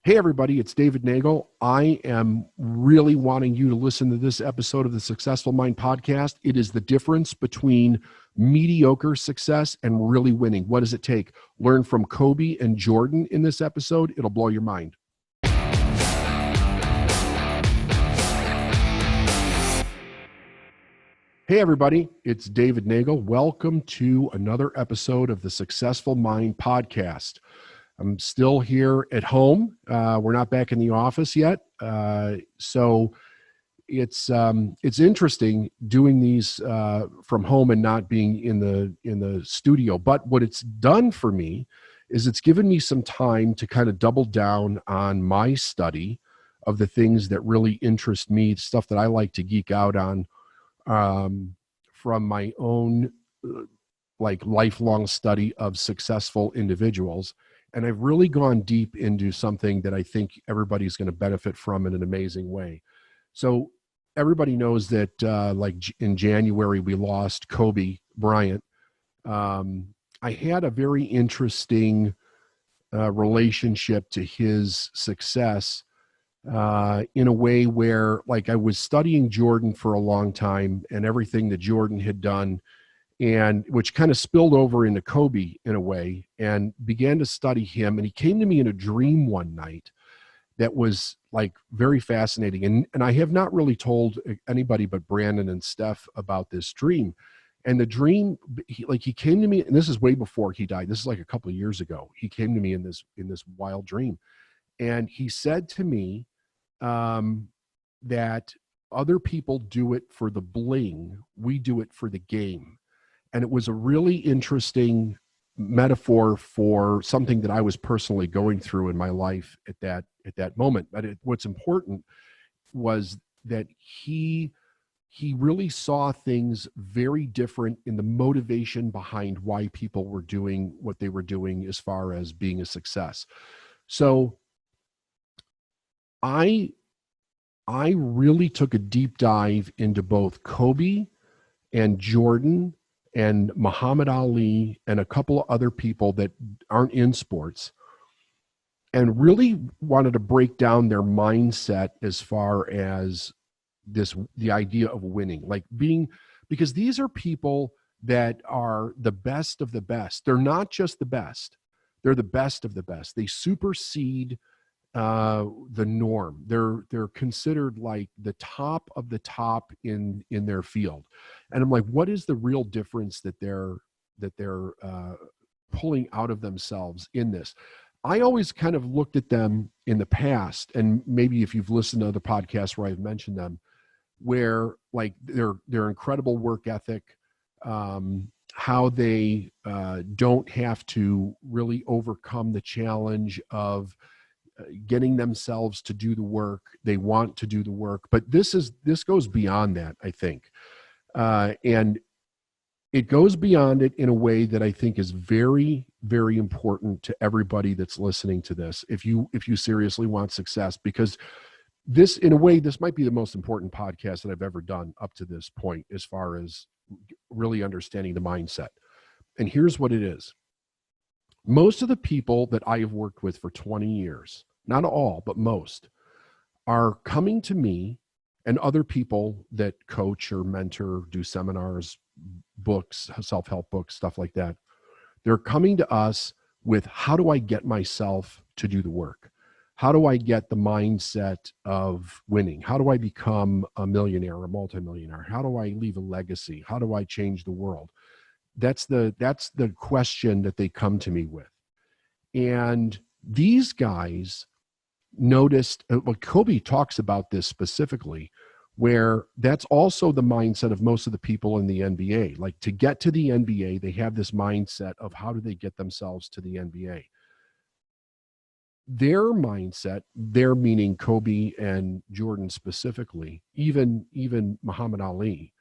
Hey, everybody, it's David Nagel. I am really wanting you to listen to this episode of the Successful Mind podcast. It is the difference between mediocre success and really winning. What does it take? Learn from Kobe and Jordan in this episode. It'll blow your mind. Hey, everybody, it's David Nagel. Welcome to another episode of the Successful Mind podcast. I'm still here at home. We're not back in the office yet. So it's interesting doing these from home and not being in the studio. But what it's done for me is it's given me some time to kind of double down on my study of the things that really interest me, stuff that I like to geek out on from my own lifelong study of successful individuals. And I've really gone deep into something that I think everybody's going to benefit from in an amazing way. So everybody knows that in January, we lost Kobe Bryant. I had a very interesting relationship to his success in a way where I was studying Jordan for a long time and everything that Jordan had done, and which kind of spilled over into Kobe in a way, and began to study him. And he came to me in a dream one night that was very fascinating. And I have not really told anybody but Brandon and Steph about this dream. And the dream, he came to me, and this is way before he died. This is a couple of years ago. He came to me in this wild dream. And he said to me that other people do it for the bling. We do it for the game. And it was a really interesting metaphor for something that I was personally going through in my life at that moment. But what's important was that he really saw things very different in the motivation behind why people were doing what they were doing as far as being a success. So I really took a deep dive into both Kobe and Jordan and Muhammad Ali and a couple of other people that aren't in sports, and really wanted to break down their mindset as far as the idea of winning, because these are people that are the best of the best. They're not just the best. They're the best of the best. They supersede the norm. They're considered the top of the top in their field. And I'm what is the real difference that they're pulling out of themselves in this? I always kind of looked at them in the past, and maybe if you've listened to other podcasts where I've mentioned them, where their incredible work ethic, how they don't have to really overcome the challenge of getting themselves to do the work. They want to do the work, but this goes beyond that, I think. And it goes beyond it in a way that I think is very, very important to everybody that's listening to this. If you seriously want success, because this, in a way, this might be the most important podcast that I've ever done up to this point, as far as really understanding the mindset. And here's what it is. Most of the people that I have worked with for 20 years, not all, but most, are coming to me and other people that coach or mentor, do seminars, books, self-help books, stuff like that. They're coming to us with, how do I get myself to do the work? How do I get the mindset of winning? How do I become a millionaire, a multimillionaire? How do I leave a legacy? How do I change the world? That's the question that they come to me with. And these guys noticed, Kobe talks about this specifically, where that's also the mindset of most of the people in the NBA. To get to the NBA, they have this mindset of, how do they get themselves to the NBA? Their mindset, their meaning Kobe and Jordan specifically, even Muhammad Ali,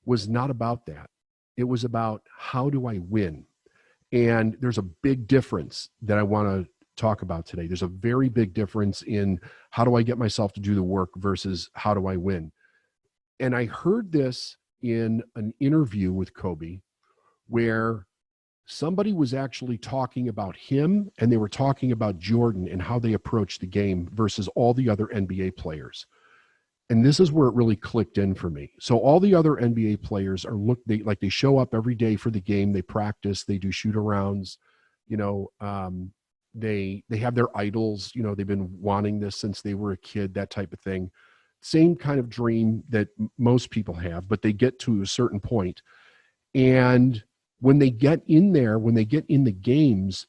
was not about that. It was about, how do I win? And there's a big difference that I want to talk about today. There's a very big difference in, how do I get myself to do the work versus how do I win? And I heard this in an interview with Kobe, where somebody was actually talking about him, and they were talking about Jordan and how they approached the game versus all the other NBA players. And this is where it really clicked in for me. So all the other NBA players they show up every day for the game. They practice, they do shoot arounds, they have their idols, they've been wanting this since they were a kid, that type of thing. Same kind of dream that most people have, but they get to a certain point. And when they get in there, when they get in the games,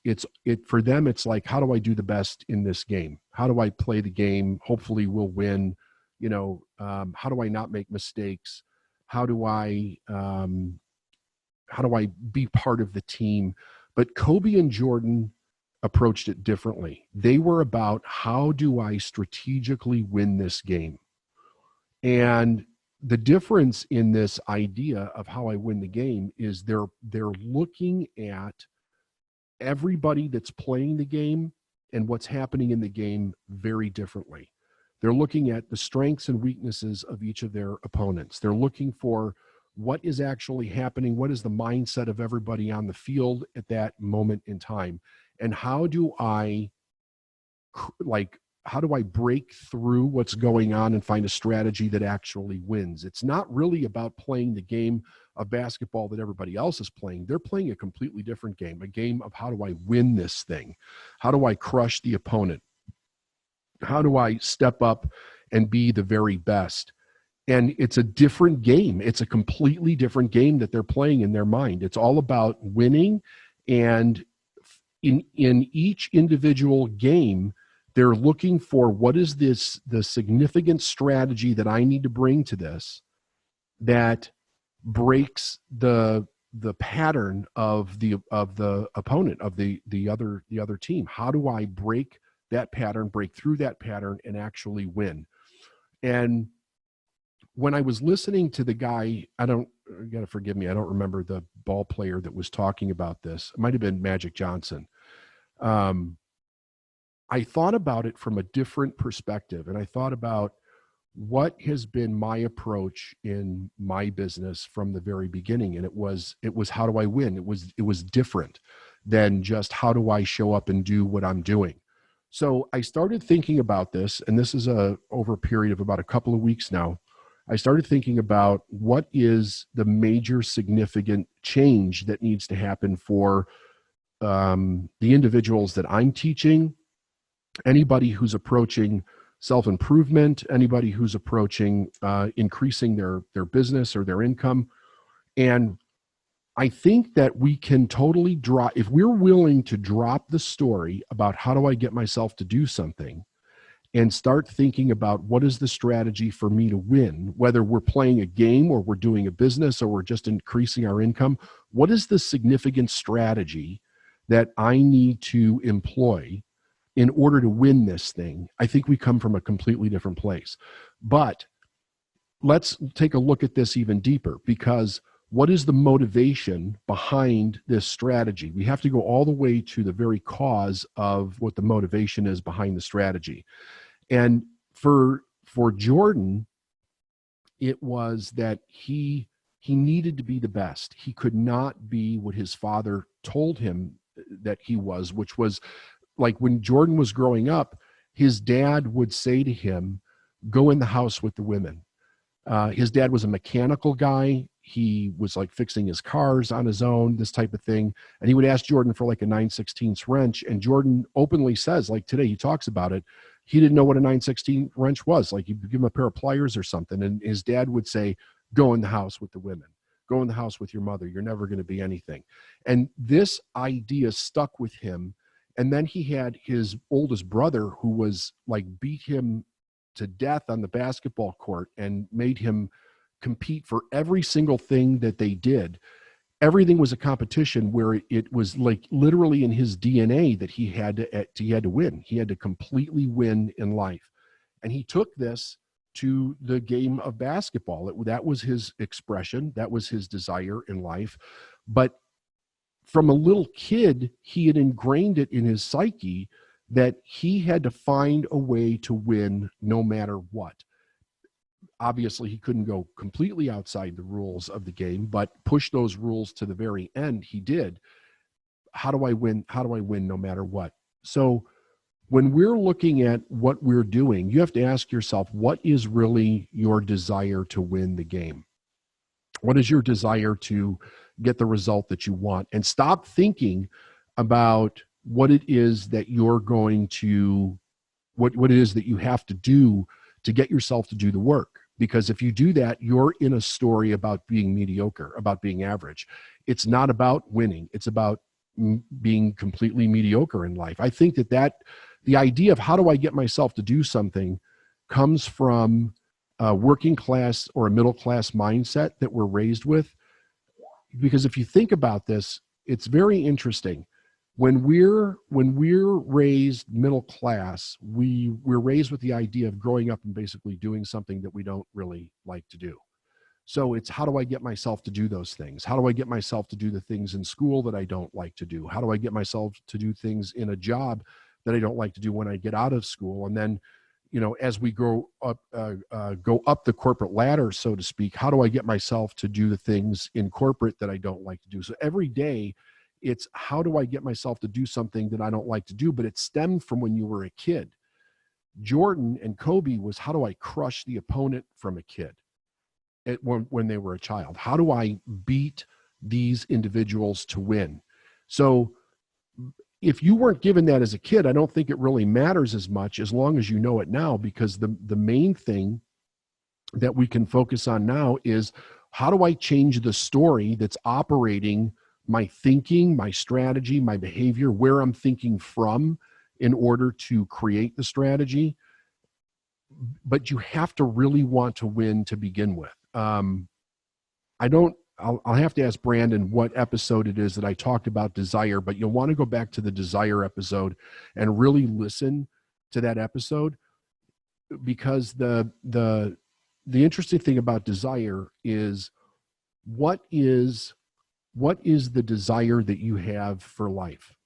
for them, it's like, how do I do the best in this game? How do I play the game? Hopefully we'll win. How do I not make mistakes? How do I be part of the team? But Kobe and Jordan approached it differently. They were about, how do I strategically win this game? And the difference in this idea of how I win the game is they're looking at everybody that's playing the game and what's happening in the game very differently. They're looking at the strengths and weaknesses of each of their opponents. They're looking for what is actually happening, what is the mindset of everybody on the field at that moment in time, and how do I break through what's going on and find a strategy that actually wins. It's not really about playing the game of basketball that everybody else is playing. They're playing a completely different game, a game of, how do I win this thing? How do I crush the opponent? How do I step up and be the very best? And it's a different game. It's a completely different game that they're playing in their mind. It's all about winning. And in each individual game, they're looking for, what is the significant strategy that I need to bring to this that breaks the pattern of the opponent, of the other team. How do I break that pattern, break through that pattern, and actually win? And when I was listening to the guy, you got to forgive me, I don't remember the ball player that was talking about this. It might have been Magic Johnson. I thought about it from a different perspective, and I thought about what has been my approach in my business from the very beginning. And it was, how do I win? It was different than just, how do I show up and do what I'm doing? So I started thinking about this, and this is over a period of about a couple of weeks now. I started thinking about, what is the major significant change that needs to happen for the individuals that I'm teaching, anybody who's approaching self-improvement, anybody who's approaching increasing their business or their income. And I think that we can totally drop, if we're willing to drop the story about, how do I get myself to do something, and start thinking about, what is the strategy for me to win, whether we're playing a game or we're doing a business or we're just increasing our income. What is the significant strategy that I need to employ in order to win this thing? I think we come from a completely different place. But let's take a look at this even deeper, because what is the motivation behind this strategy? We have to go all the way to the very cause of what the motivation is behind the strategy. And for Jordan, it was that he needed to be the best. He could not be what his father told him that he was, which was, like, when Jordan was growing up, his dad would say to him, go in the house with the women. His dad was a mechanical guy. He was like fixing his cars on his own, this type of thing. And he would ask Jordan for like a 9/16 wrench. And Jordan openly says, like today, he talks about it. He didn't know what a 9/16 wrench was. Like, you give him a pair of pliers or something. And his dad would say, go in the house with the women. Go in the house with your mother. You're never going to be anything. And this idea stuck with him. And then he had his oldest brother, who was like, beat him to death on the basketball court and made him compete for every single thing that they did. Everything was a competition, where it was like literally in his DNA that he had to win. He had to completely win in life. And he took this to the game of basketball. That was his expression. That was his desire in life. But from a little kid, he had ingrained it in his psyche that he had to find a way to win no matter what. Obviously, he couldn't go completely outside the rules of the game, but push those rules to the very end, he did. how do I win? How do I win no matter what? So when we're looking at what we're doing, you have to ask yourself, what is really your desire to win the game? What is your desire to get the result that you want? And stop thinking about what it is that you're going to, what it is that you have to do to get yourself to do the work. Because if you do that, you're in a story about being mediocre, about being average. It's not about winning. It's about being completely mediocre in life. I think that the idea of how do I get myself to do something comes from a working class or a middle class mindset that we're raised with. Because if you think about this, it's very interesting. When we're raised middle class, we're raised with the idea of growing up and basically doing something that we don't really like to do. So it's, how do I get myself to do those things? How do I get myself to do the things in school that I don't like to do? How do I get myself to do things in a job that I don't like to do when I get out of school? And then, as we go up the corporate ladder, so to speak, how do I get myself to do the things in corporate that I don't like to do? So every day, it's, how do I get myself to do something that I don't like to do? But it stemmed from when you were a kid. Jordan and Kobe was, how do I crush the opponent from a kid when they were a child? How do I beat these individuals to win? So if you weren't given that as a kid, I don't think it really matters as much as long as you know it now, because the main thing that we can focus on now is, how do I change the story that's operating my thinking, my strategy, my behavior, where I'm thinking from in order to create the strategy? But you have to really want to win to begin with. I'll have to ask Brandon what episode it is that I talked about desire, but you'll want to go back to the desire episode and really listen to that episode, because the interesting thing about desire is, what is the desire that you have for life?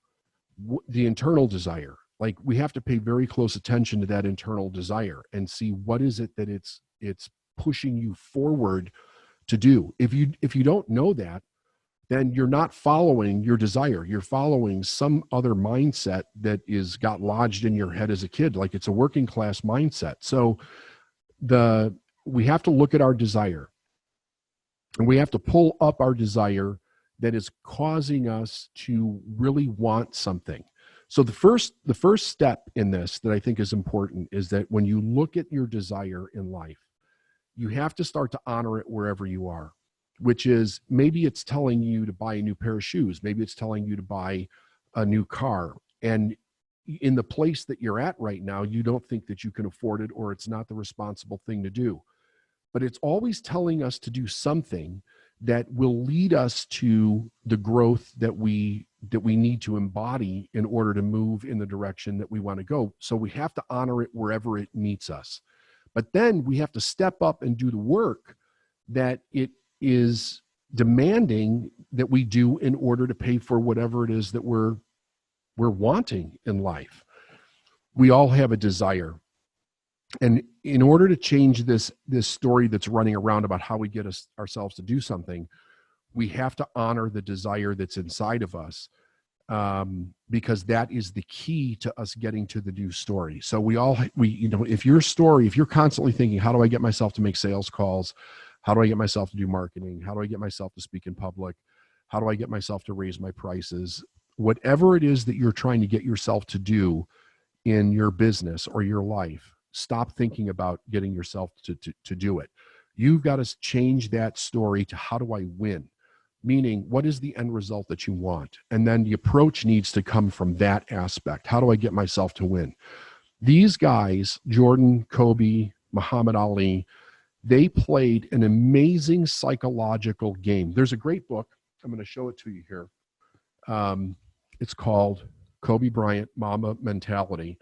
The internal desire. Like, we have to pay very close attention to that internal desire and see what is it that it's pushing you forward to do. If you don't know that, then you're not following your desire. You're following some other mindset that got lodged in your head as a kid. Like, it's a working class mindset. So we have to look at our desire, and we have to pull up our desire that is causing us to really want something. So the first step in this that I think is important is that when you look at your desire in life, you have to start to honor it wherever you are, which is, maybe it's telling you to buy a new pair of shoes. Maybe it's telling you to buy a new car. And in the place that you're at right now, you don't think that you can afford it, or it's not the responsible thing to do. But it's always telling us to do something that will lead us to the growth that we need to embody in order to move in the direction that we want to go. So we have to honor it wherever it meets us. But then we have to step up and do the work that it is demanding that we do in order to pay for whatever it is that we're wanting in life. We all have a desire. And in order to change this story that's running around about how we get ourselves to do something, we have to honor the desire that's inside of us, because that is the key to us getting to the new story. So if you're constantly thinking, how do I get myself to make sales calls? How do I get myself to do marketing? How do I get myself to speak in public? How do I get myself to raise my prices? Whatever it is that you're trying to get yourself to do in your business or your life, stop thinking about getting yourself to do it. You've got to change that story to, how do I win? Meaning, what is the end result that you want? And then the approach needs to come from that aspect. How do I get myself to win? These guys, Jordan, Kobe, Muhammad Ali, they played an amazing psychological game. There's a great book. I'm going to show it to you here. It's called Kobe Bryant, Mamba Mentality.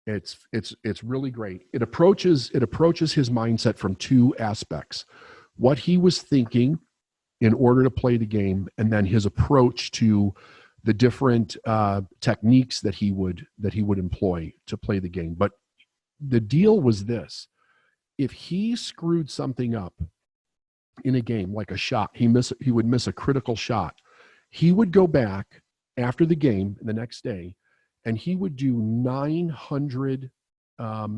It's really great. It approaches his mindset from two aspects: what he was thinking in order to play the game, and then his approach to the different techniques that he would employ to play the game. But the deal was this: if he screwed something up in a game, like a shot, he would miss a critical shot. He would go back after the game the next day, and he would do 900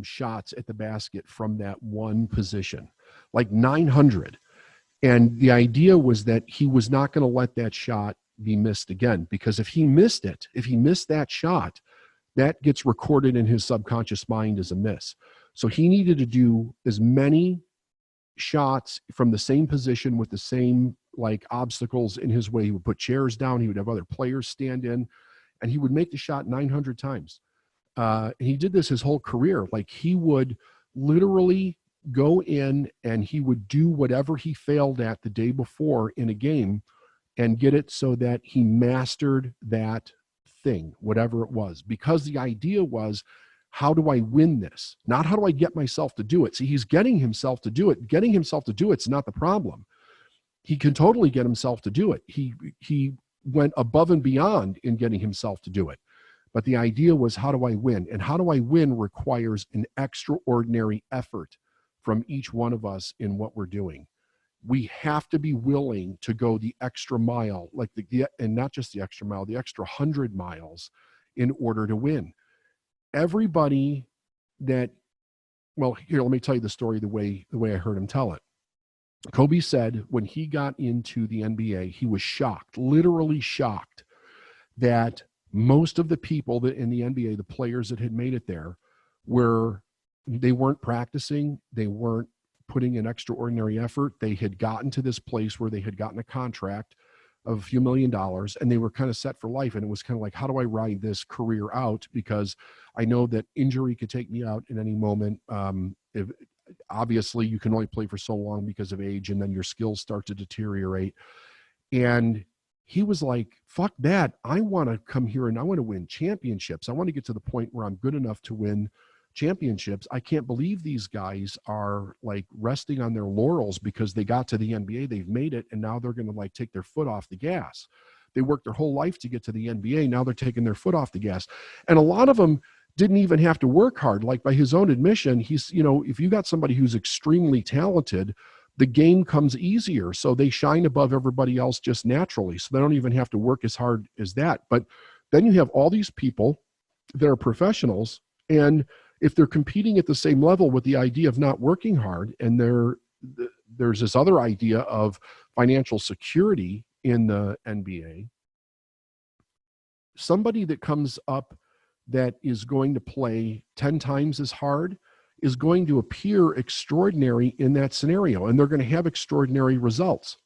shots at the basket from that one position, like 900. And the idea was that he was not going to let that shot be missed again, because if he missed it, if he missed that shot, that gets recorded in his subconscious mind as a miss. So he needed to do as many shots from the same position with the same like obstacles in his way. He would put chairs down. He would have other players stand in, and he would make the shot 900 times. He did this his whole career. Like, he would literally go in and he would do whatever he failed at the day before in a game and get it so that he mastered that thing, whatever it was, because the idea was, how do I win this? Not how do I get myself to do it? See, he's getting himself to do it. Getting himself to do it's not the problem. He can totally get himself to do it. He went above and beyond in getting himself to do it. But the idea was, how do I win? And how do I win requires an extraordinary effort from each one of us in what we're doing. We have to be willing to go the extra mile, like and not just the extra mile, the extra 100 miles in order to win. Everybody well, here, let me tell you the story the way I heard him tell it. Kobe said when he got into the NBA, he was shocked, literally shocked, that most of the people that in the NBA, the players that had made it there, they weren't practicing, they weren't putting in extraordinary effort. They had gotten to this place where they had gotten a contract of a few $1 million, and they were kind of set for life. And it was kind of like, how do I ride this career out? Because I know that injury could take me out in any moment. Obviously, you can only play for so long because of age, and then your skills start to deteriorate. And he was like, fuck that. I want to come here and I want to win championships. I want to get to the point where I'm good enough to win championships. I can't believe these guys are like resting on their laurels because they got to the NBA, they've made it, and now they're going to like take their foot off the gas. They worked their whole life to get to the NBA. Now they're taking their foot off the gas. And a lot of them didn't even have to work hard. Like, by his own admission, he's, if you got somebody who's extremely talented, the game comes easier. So they shine above everybody else just naturally. So they don't even have to work as hard as that. But then you have all these people that are professionals, and if they're competing at the same level with the idea of not working hard, and there's this other idea of financial security in the NBA, somebody that comes up that is going to play 10 times as hard is going to appear extraordinary in that scenario, and they're going to have extraordinary results.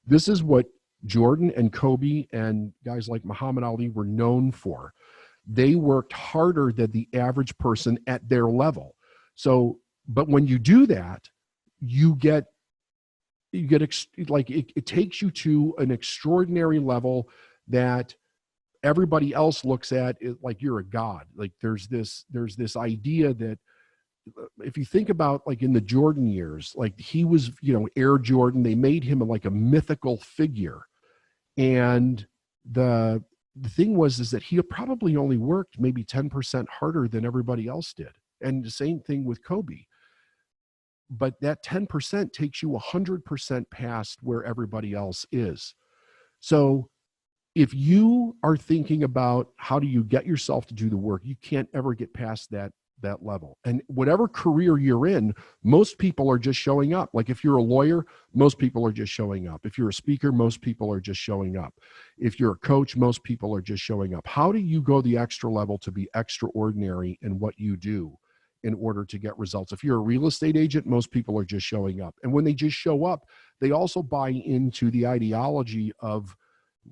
This is what Jordan and Kobe and guys like Muhammad Ali were known for. They worked harder than the average person at their level. So, but when you do that, it takes you to an extraordinary level that everybody else looks at it like you're a god. Like, there's this idea that, if you think about like in the Jordan years, like he was, Air Jordan, they made him like a mythical figure. And the thing is that he probably only worked maybe 10% harder than everybody else did. And the same thing with Kobe. But that 10% takes you 100% past where everybody else is. So if you are thinking about how do you get yourself to do the work, you can't ever get past that level. And whatever career you're in, most people are just showing up. Like, if you're a lawyer, most people are just showing up. If you're a speaker, most people are just showing up. If you're a coach, most people are just showing up. How do you go the extra level to be extraordinary in what you do in order to get results? If you're a real estate agent, most people are just showing up. And when they just show up, they also buy into the ideology of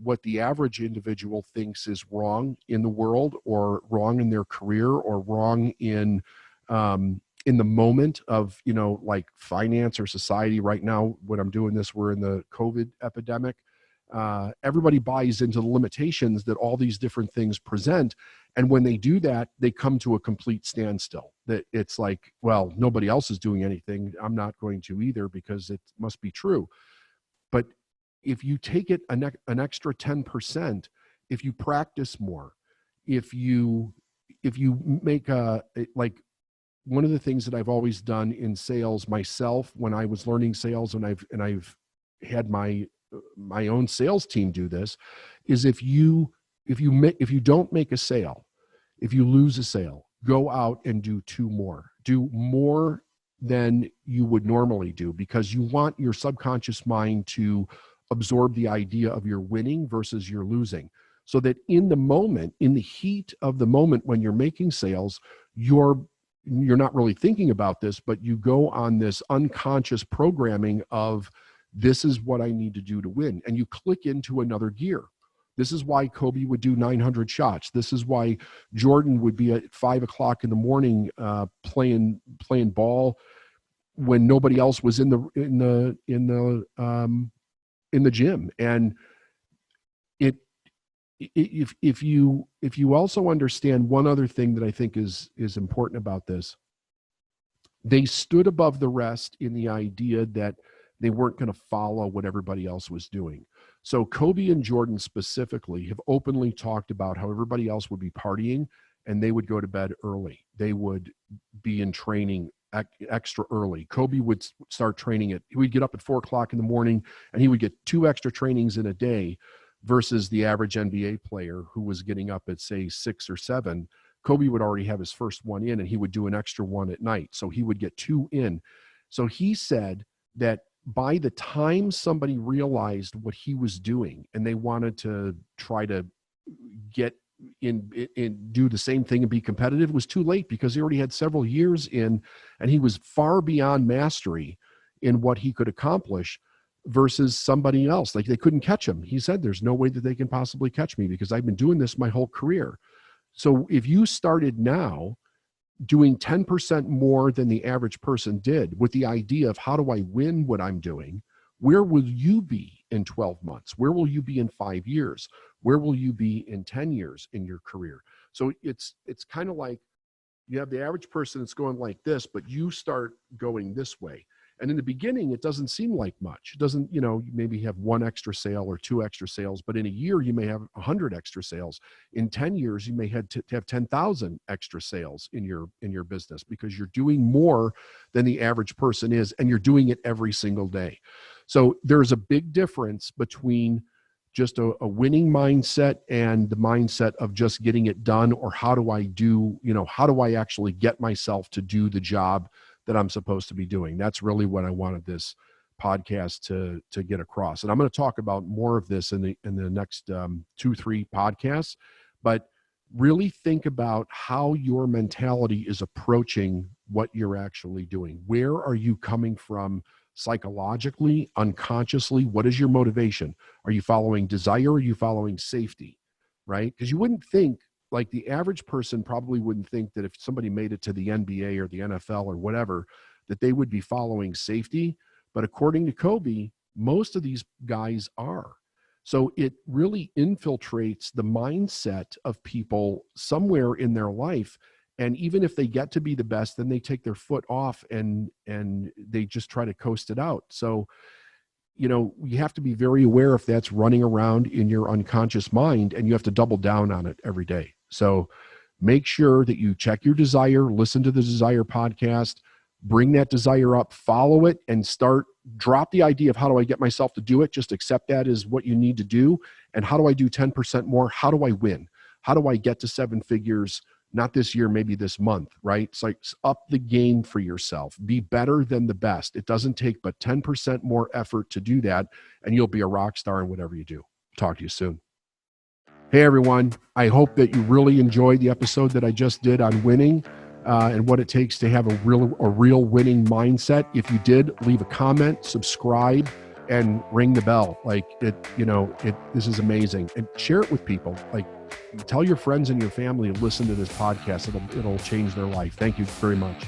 what the average individual thinks is wrong in the world, or wrong in their career, or wrong in the moment of, like finance or society. Right now, when I'm doing this, we're in the COVID epidemic. Everybody buys into the limitations that all these different things present. And when they do that, they come to a complete standstill. That it's like, well, nobody else is doing anything, I'm not going to either, because it must be true. But if you take it an extra 10%, if you practice more, if you make like, one of the things that I've always done in sales myself, when I was learning sales, and I've had my own sales team do this, is if you if you don't make a sale, if you lose a sale, go out and do two more. Do more than you would normally do, because you want your subconscious mind to absorb the idea of you're winning versus you're losing. So that in the moment, in the heat of the moment when you're making sales, you're not really thinking about this, but you go on this unconscious programming of, this is what I need to do to win. And you click into another gear. This is why Kobe would do 900 shots. This is why Jordan would be at 5 o'clock in the morning playing ball when nobody else was in the gym. And if you also understand one other thing that I think is important about this, they stood above the rest in the idea that they weren't going to follow what everybody else was doing. So Kobe and Jordan specifically have openly talked about how everybody else would be partying and they would go to bed early. They would be in training extra early. Kobe would start training he would get up at 4 o'clock in the morning and he would get 2 extra trainings in a day versus the average NBA player who was getting up at, say, 6 or 7. Kobe would already have his first one in and he would do an extra one at night. So he would get 2 in. So he said that by the time somebody realized what he was doing and they wanted to try to get in do the same thing and be competitive, it was too late, because he already had several years in and he was far beyond mastery in what he could accomplish versus somebody else. Like, they couldn't catch him. He said, there's no way that they can possibly catch me because I've been doing this my whole career. So if you started now doing 10% more than the average person did with the idea of how do I win what I'm doing, where will you be in 12 months? Where will you be in 5 years? Where will you be in 10 years in your career? So it's kind of like you have the average person that's going like this, but you start going this way. And in the beginning, it doesn't seem like much. It doesn't, you maybe have 1 extra sale or 2 extra sales, but in a year, you may have 100 extra sales. In 10 years, you may have to have 10,000 extra sales in your business, because you're doing more than the average person is, and you're doing it every single day. So there's a big difference between just a winning mindset and the mindset of just getting it done, or how do I actually get myself to do the job that I'm supposed to be doing. That's really what I wanted this podcast to get across. And I'm going to talk about more of this in the next 2-3 podcasts, but really think about how your mentality is approaching what you're actually doing. Where are you coming from psychologically, unconsciously? What is your motivation? Are you following desire? Or are you following safety? Right? Because you wouldn't think, like, the average person probably wouldn't think that if somebody made it to the NBA or the NFL or whatever, that they would be following safety. But according to Kobe, most of these guys are. So it really infiltrates the mindset of people somewhere in their life. And even if they get to be the best, then they take their foot off and they just try to coast it out. So you have to be very aware if that's running around in your unconscious mind, and you have to double down on it every day. So make sure that you check your desire, listen to the Desire podcast, bring that desire up, follow it, and drop the idea of how do I get myself to do it? Just accept that as what you need to do. And how do I do 10% more? How do I win? How do I get to 7 figures? Not this year, maybe this month, right? It's like, up the game for yourself. Be better than the best. It doesn't take but 10% more effort to do that, and you'll be a rock star in whatever you do. Talk to you soon. Hey, everyone. I hope that you really enjoyed the episode that I just did on winning and what it takes to have a real winning mindset. If you did, leave a comment, subscribe, and ring the bell. This is amazing. And share it with people. Tell your friends and your family to listen to this podcast. It'll change their life. Thank you very much.